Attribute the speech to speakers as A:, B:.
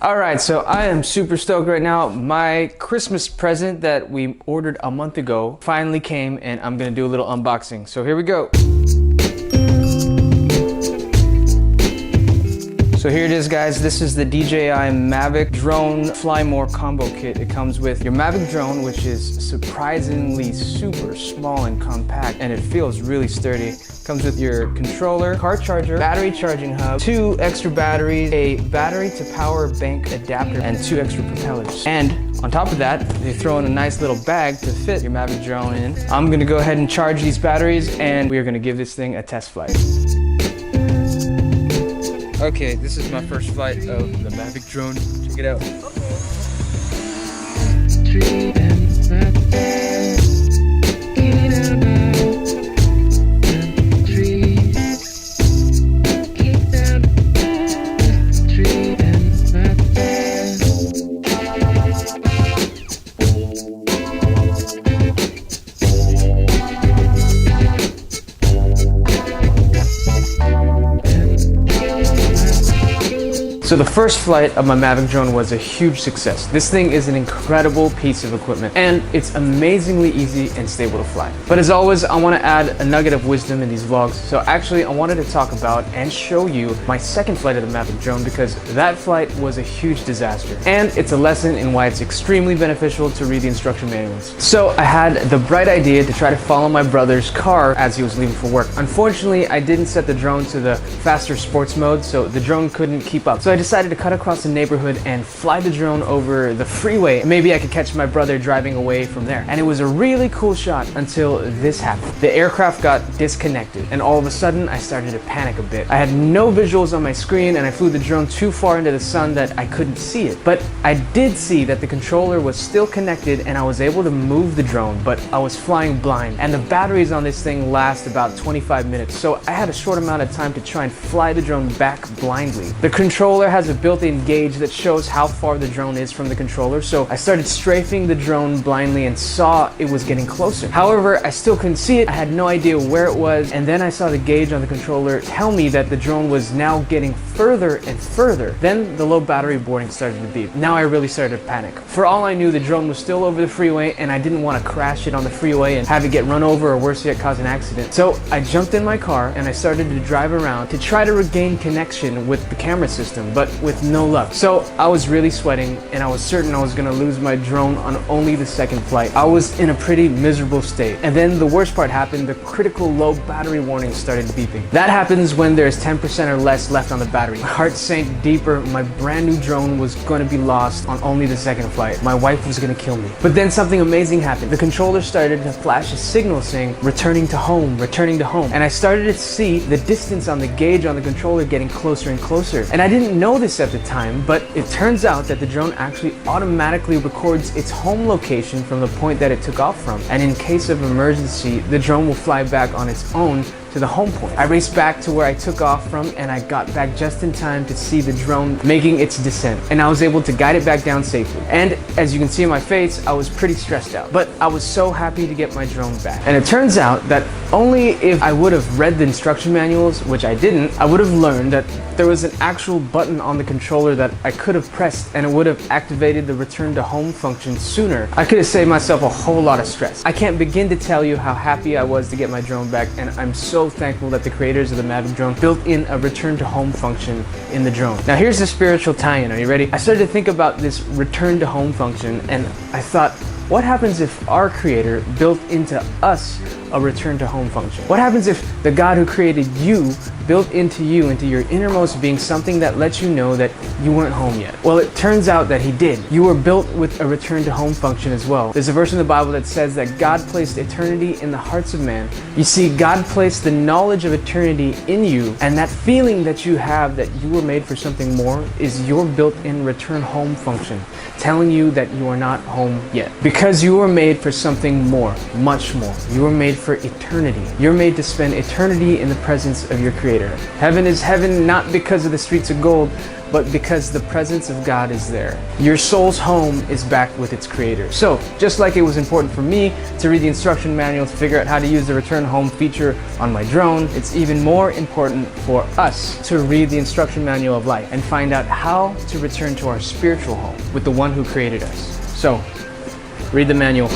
A: Alright, so I am super stoked right now. My Christmas present that we ordered a month ago finally came, and I'm gonna do a little unboxing. So here we go. So here it is, guys. This is the DJI Mavic Drone Fly More Combo Kit. It comes with your Mavic drone, which is surprisingly super small and compact, and it feels really sturdy. Comes with your controller, car charger, battery charging hub, 2 extra batteries, a battery to power bank adapter, and 2 extra propellers. And on top of that, they throw in a nice little bag to fit your Mavic drone in. I'm gonna go ahead and charge these batteries, and we are gonna give this thing a test flight. Okay, this is my first flight of the Mavic drone. Check it out. So the first flight of my Mavic drone was a huge success. This thing is an incredible piece of equipment, and it's amazingly easy and stable to fly. But as always, I want to add a nugget of wisdom in these vlogs. So actually, I wanted to talk about and show you my second flight of the Mavic drone, because that flight was a huge disaster. And it's a lesson in why it's extremely beneficial to read the instruction manuals. So I had the bright idea to try to follow my brother's car as he was leaving for work. Unfortunately, I didn't set the drone to the faster sports mode, so the drone couldn't keep up. So I decided to cut across the neighborhood and fly the drone over the freeway. Maybe I could catch my brother driving away from there. And it was a really cool shot until this happened. The aircraft got disconnected, and all of a sudden I started to panic a bit. I had no visuals on my screen, and I flew the drone too far into the sun that I couldn't see it. But I did see that the controller was still connected, and I was able to move the drone, but I was flying blind. And the batteries on this thing last about 25 minutes, so I had a short amount of time to try and fly the drone back blindly. The controller has a built-in gauge that shows how far the drone is from the controller, so I started strafing the drone blindly and saw it was getting closer. However, I still couldn't see it. I had no idea where it was, and then I saw the gauge on the controller tell me that the drone was now getting further and further. Then the low battery warning started to beep. Now I really started to panic. For all I knew, the drone was still over the freeway, and I didn't want to crash it on the freeway and have it get run over, or worse yet, cause an accident. So I jumped in my car and I started to drive around to try to regain connection with the camera system, but with no luck. So I was really sweating, and I was certain I was gonna lose my drone on only the second flight. I was in a pretty miserable state. And then the worst part happened. The critical low battery warning started beeping. That happens when there's 10% or less left on the battery. My heart sank deeper. My brand new drone was gonna be lost on only the second flight. My wife was gonna kill me. But then something amazing happened. The controller started to flash a signal saying, returning to home, returning to home. And I started to see the distance on the gauge on the controller getting closer and closer. And I didn't know this at the time, but it turns out that the drone actually automatically records its home location from the point that it took off from. And in case of emergency, the drone will fly back on its own to the home point. I raced back to where I took off from, and I got back just in time to see the drone making its descent, and I was able to guide it back down safely. And as you can see in my face, I was pretty stressed out, but I was so happy to get my drone back. And it turns out that only if I would have read the instruction manuals, which I didn't, I would have learned that there was an actual button on the controller that I could have pressed, and it would have activated the return to home function sooner. I could have saved myself a whole lot of stress. I can't begin to tell you how happy I was to get my drone back, and I'm so thankful that the creators of the Mavic drone built in a return to home function in the drone. Now here's the spiritual tie-in. Are you ready? I started to think about this return to home function, and I thought, what happens if our creator built into us a return to home function? What happens if the God who created you built into you, into your innermost being, something that lets you know that you weren't home yet? Well, it turns out that he did. You were built with a return to home function as well. There's a verse in the Bible that says that God placed eternity in the hearts of man. You see, God placed the knowledge of eternity in you, and that feeling that you have that you were made for something more is your built-in return home function, telling you that you are not home yet. Because Because you were made for something more, much more. You were made for eternity. You're made to spend eternity in the presence of your Creator. Heaven is heaven not because of the streets of gold, but because the presence of God is there. Your soul's home is back with its Creator. So, just like it was important for me to read the instruction manual to figure out how to use the return home feature on my drone, it's even more important for us to read the instruction manual of life and find out how to return to our spiritual home with the one who created us. So, read the manual.